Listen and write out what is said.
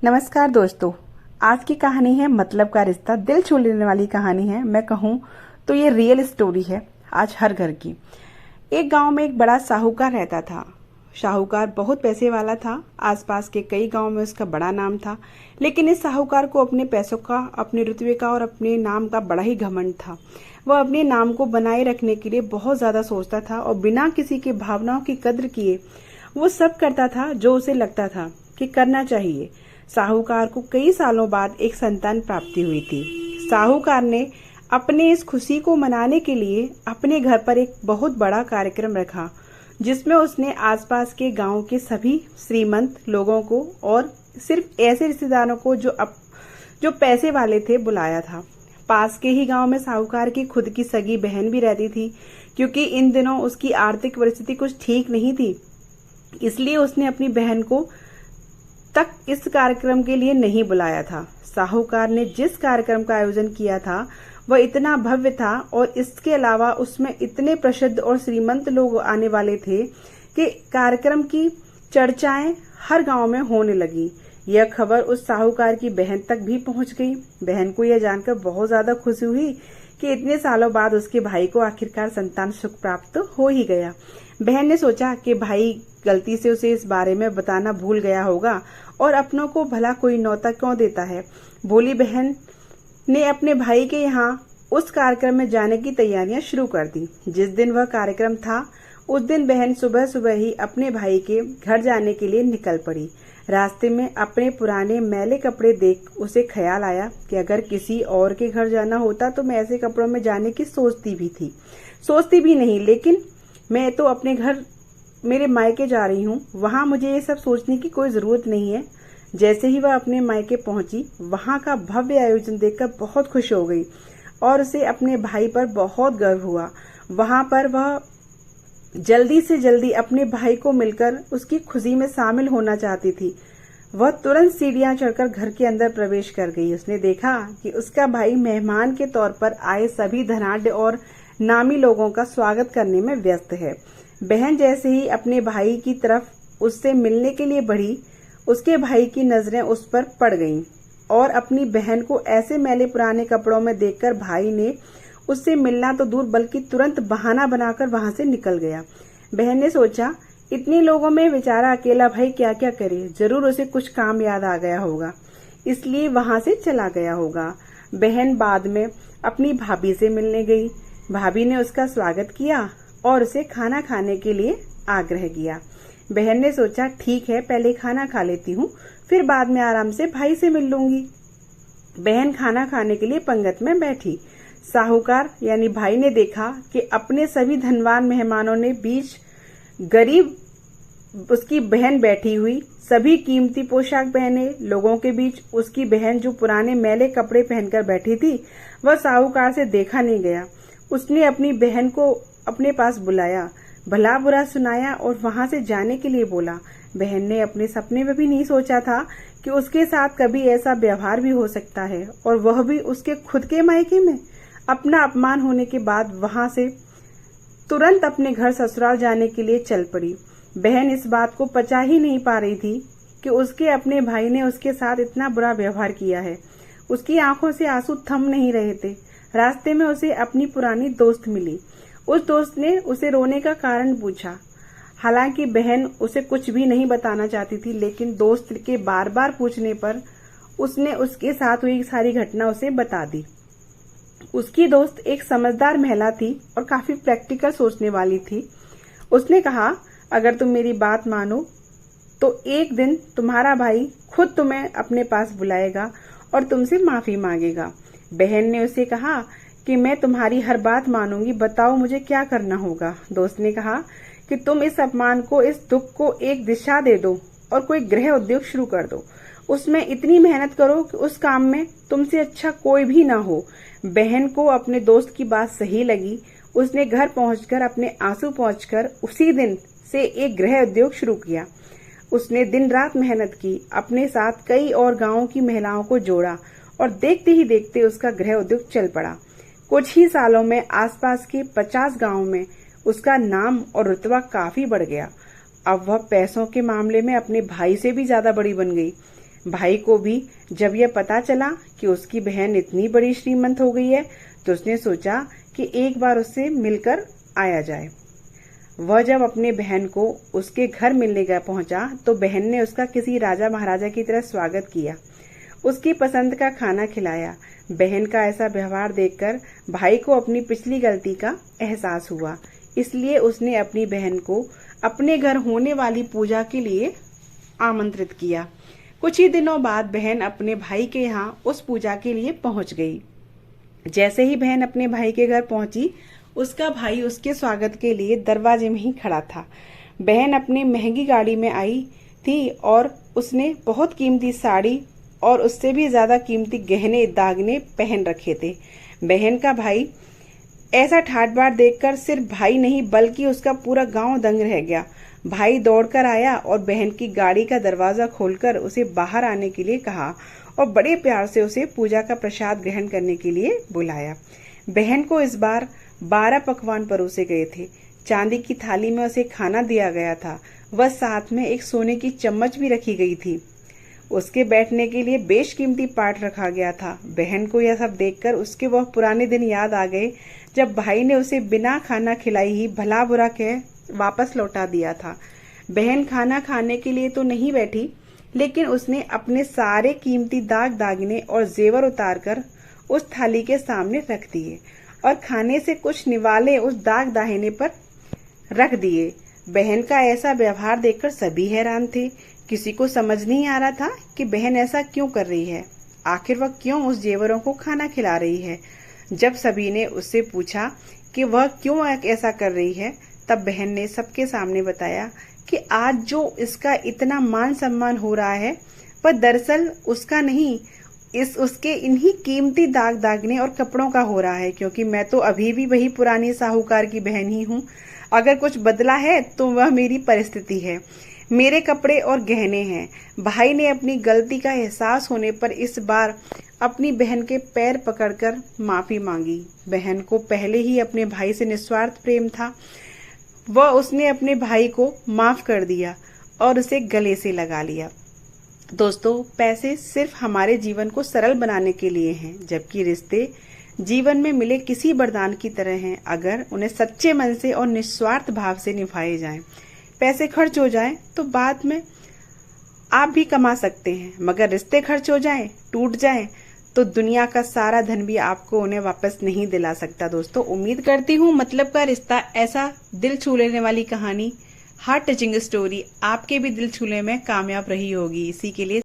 नमस्कार दोस्तों। आज की कहानी है मतलब का रिश्ता। दिल छू लेने वाली कहानी है। मैं कहूँ तो ये रियल स्टोरी है आज हर घर की। एक गांव में एक बड़ा साहूकार रहता था। साहूकार बहुत पैसे वाला था। आसपास के कई गांव में उसका बड़ा नाम था, लेकिन इस साहूकार को अपने पैसों का, अपने रुतबे का और अपने नाम का बड़ा ही घमंड था। वह अपने नाम को बनाए रखने के लिए बहुत ज्यादा सोचता था और बिना किसी के भावनाओं की कद्र किए वो सब करता था जो उसे लगता था कि करना चाहिए। साहूकार को कई सालों बाद एक संतान प्राप्ति हुई थी। साहूकार ने अपने इस खुशी को मनाने के लिए अपने घर पर एक बहुत बड़ा कार्यक्रम रखा, जिसमें उसने आसपास के गांव के सभी श्रीमंत लोगों को और सिर्फ ऐसे रिश्तेदारों को जो पैसे वाले थे बुलाया था। पास के ही गांव में साहूकार की खुद की सगी बहन भी रहती थी। क्योंकि इन दिनों उसकी आर्थिक परिस्थिति कुछ ठीक नहीं थी, इसलिए उसने अपनी बहन को तक इस कार्यक्रम के लिए नहीं बुलाया था। साहूकार ने जिस कार्यक्रम का आयोजन किया था वह इतना भव्य था और इसके अलावा उसमें इतने प्रसिद्ध और श्रीमंत लोग आने वाले थे कि कार्यक्रम की चर्चाएं हर गांव में होने लगी। यह खबर उस साहूकार की बहन तक भी पहुंच गई। बहन को यह जानकर बहुत ज्यादा खुशी हुई कि इतने सालों बाद उसके भाई को आखिरकार संतान सुख प्राप्त हो ही गया। बहन ने सोचा कि भाई गलती से उसे इस बारे में बताना भूल गया होगा और अपनों को भला कोई न्योता क्यों देता है। भोली बहन ने अपने भाई के यहाँ उस कार्यक्रम में जाने की तैयारियां शुरू कर दी। जिस दिन वह कार्यक्रम था उस दिन बहन सुबह सुबह ही अपने भाई के घर जाने के लिए निकल पड़ी। रास्ते में अपने पुराने मैले कपड़े देख उसे ख्याल आया कि अगर किसी और के घर जाना होता तो मैं ऐसे कपड़ों में जाने की सोचती भी नहीं, लेकिन मैं तो अपने घर मेरे मायके जा रही हूँ, वहाँ मुझे ये सब सोचने की कोई जरूरत नहीं है। जैसे ही वह अपने मायके पहुंची, वहाँ का भव्य आयोजन देखकर बहुत खुश हो गई और उसे अपने भाई पर बहुत गर्व हुआ। वहाँ पर वह जल्दी से जल्दी अपने भाई को मिलकर उसकी खुशी में शामिल होना चाहती थी। वह तुरंत सीढ़ियां चढ़कर घर के अंदर प्रवेश कर गई। उसने देखा कि उसका भाई मेहमान के तौर पर आए सभी धनाढ्य और नामी लोगों का स्वागत करने में व्यस्त है। बहन जैसे ही अपने भाई की तरफ उससे मिलने के लिए बढ़ी, उसके भाई की नजरें उस पर पड़ गईं और अपनी बहन को ऐसे मैले पुराने कपड़ों में देखकर भाई ने उससे मिलना तो दूर बल्कि तुरंत बहाना बनाकर वहां से निकल गया। बहन ने सोचा, इतने लोगों में बेचारा अकेला भाई क्या क्या करे, जरूर उसे कुछ काम याद आ गया होगा, इसलिए वहां से चला गया होगा। बहन बाद में अपनी भाभी से मिलने गई। भाभी ने उसका स्वागत किया और उसे खाना खाने के लिए आग्रह किया। बहन ने सोचा, ठीक है, पहले खाना खा लेती हूँ, फिर बाद में आराम से भाई से मिल लूंगी। बहन खाना खाने के लिए पंगत में बैठी। साहूकार यानी भाई ने देखा कि अपने सभी धनवान मेहमानों ने बीच गरीब उसकी बहन बैठी हुई। सभी कीमती पोशाक पहने लोगों के बीच उसकी बहन जो पुराने मैले कपड़े पहनकर बैठी थी, वह साहूकार से देखा नहीं गया। उसने अपनी बहन को अपने पास बुलाया, भला बुरा सुनाया और वहां से जाने के लिए बोला। बहन ने अपने सपने में भी नहीं सोचा था कि उसके साथ कभी ऐसा व्यवहार भी हो सकता है, और वह भी उसके खुद के मायके में। अपना अपमान होने के बाद वहां से तुरंत अपने घर ससुराल जाने के लिए चल पड़ी। बहन इस बात को पचा ही नहीं पा रही थी कि उसके अपने भाई ने उसके साथ इतना बुरा व्यवहार किया है। उसकी आंखों से आंसू थम नहीं रहे थे। रास्ते में उसे अपनी पुरानी दोस्त मिली। उस दोस्त ने उसे रोने का कारण पूछा। हालांकि बहन उसे कुछ भी नहीं बताना चाहती थी, लेकिन दोस्त के बार बार पूछने पर उसने उसके साथ हुई सारी घटना उसे बता दी। उसकी दोस्त एक समझदार महिला थी और काफी प्रैक्टिकल सोचने वाली थी। उसने कहा, अगर तुम मेरी बात मानो तो एक दिन तुम्हारा भाई खुद तुम्हें अपने पास बुलाएगा और तुमसे माफी मांगेगा। बहन ने उसे कहा कि मैं तुम्हारी हर बात मानूंगी, बताओ मुझे क्या करना होगा। दोस्त ने कहा कि तुम इस अपमान को, इस दुख को एक दिशा दे दो और कोई गृह उद्योग शुरू कर दो। उसमें इतनी मेहनत करो कि उस काम में तुमसे अच्छा कोई भी ना हो। बहन को अपने दोस्त की बात सही लगी। उसने घर पहुंचकर अपने आंसू पोंछकर उसी दिन से एक गृह उद्योग शुरू किया। उसने दिन रात मेहनत की, अपने साथ कई और गांवों की महिलाओं को जोड़ा और देखते ही देखते उसका गृह उद्योग चल पड़ा। कुछ ही सालों में आसपास के 50 गांवों में उसका नाम और रुतबा काफी बढ़ गया। अब वह पैसों के मामले में अपने भाई से भी ज्यादा बड़ी बन गई। भाई को भी जब यह पता चला कि उसकी बहन इतनी बड़ी श्रीमंत हो गई है तो उसने सोचा कि एक बार उससे मिलकर आया जाए। वह जब अपने बहन को उसके घर मिलने गया पहुंचा तो बहन ने उसका किसी राजा महाराजा की तरह स्वागत किया, उसकी पसंद का खाना खिलाया। बहन का ऐसा व्यवहार देखकर भाई को अपनी पिछली गलती का एहसास हुआ, इसलिए उसने अपनी बहन को अपने घर होने वाली पूजा के लिए आमंत्रित किया। कुछ ही दिनों बाद बहन अपने भाई के यहाँ उस पूजा के लिए पहुंच गई। जैसे ही बहन अपने भाई के घर पहुंची, उसका भाई उसके स्वागत के लिए दरवाजे में ही खड़ा था। बहन अपनी महंगी गाड़ी में आई थी और उसने बहुत कीमती साड़ी और उससे भी ज्यादा कीमती गहने दागने पहन रखे थे। बहन का भाई ऐसा ठाट बाट देखकर सिर्फ भाई नहीं बल्कि उसका पूरा गांव दंग रह गया। भाई दौड़कर आया और बहन की गाड़ी का दरवाजा खोलकर उसे बाहर आने के लिए कहा और बड़े प्यार से उसे पूजा का प्रसाद ग्रहण करने के लिए बुलाया। बहन को इस बार 12 पकवान परोसे गए थे। चांदी की थाली में उसे खाना दिया गया था। वह साथ में एक सोने की चम्मच भी रखी गई थी। उसके बैठने के लिए बेशकीमती पाट रखा गया था। बहन को यह सब देखकर उसके वह पुराने दिन याद आ गए जब भाई ने उसे बिना खाना खिलाई ही भला बुरा कह वापस लौटा दिया था। बहन खाना खाने के लिए तो नहीं बैठी, लेकिन उसने अपने सारे कीमती दाग दागिने और जेवर उतारकर उस थाली के सामने रख दिए और खाने से कुछ निवाले उस दाग दाहिने पर रख दिए। बहन का ऐसा व्यवहार देखकर सभी हैरान थे। किसी को समझ नहीं आ रहा था कि बहन ऐसा क्यों कर रही है, आखिर वह क्यों उस जेवरों को खाना खिला रही है। जब सभी ने उससे पूछा कि वह क्यों ऐसा कर रही है, तब बहन ने सबके सामने बताया कि आज जो इसका इतना मान सम्मान हो रहा है वह दरअसल उसका नहीं, उसके इन्हीं कीमती दाग दागने और कपड़ों का हो रहा है, क्योंकि मैं तो अभी भी वही पुरानी साहूकार की बहन ही हूँ। अगर कुछ बदला है तो वह मेरी परिस्थिति है, मेरे कपड़े और गहने हैं। भाई ने अपनी गलती का एहसास होने पर इस बार अपनी बहन के पैर पकड़कर माफी मांगी। बहन को पहले ही अपने भाई से निस्वार्थ प्रेम था। वह उसने अपने भाई को माफ कर दिया और उसे गले से लगा लिया। दोस्तों, पैसे सिर्फ हमारे जीवन को सरल बनाने के लिए हैं, जबकि रिश्ते जीवन में मिले किसी वरदान की तरह हैं अगर उन्हें सच्चे मन से और निस्वार्थ भाव से निभाए जाएं। पैसे खर्च हो जाएं तो बाद में आप भी कमा सकते हैं, मगर रिश्ते खर्च हो जाएं, टूट जाएं तो दुनिया का सारा धन भी आपको उन्हें वापस नहीं दिला सकता। दोस्तों, उम्मीद करती हूँ मतलब का रिश्ता ऐसा दिल छू लेने वाली कहानी, हार्ट टचिंग स्टोरी आपके भी दिल छूने में कामयाब रही होगी। इसी के लिए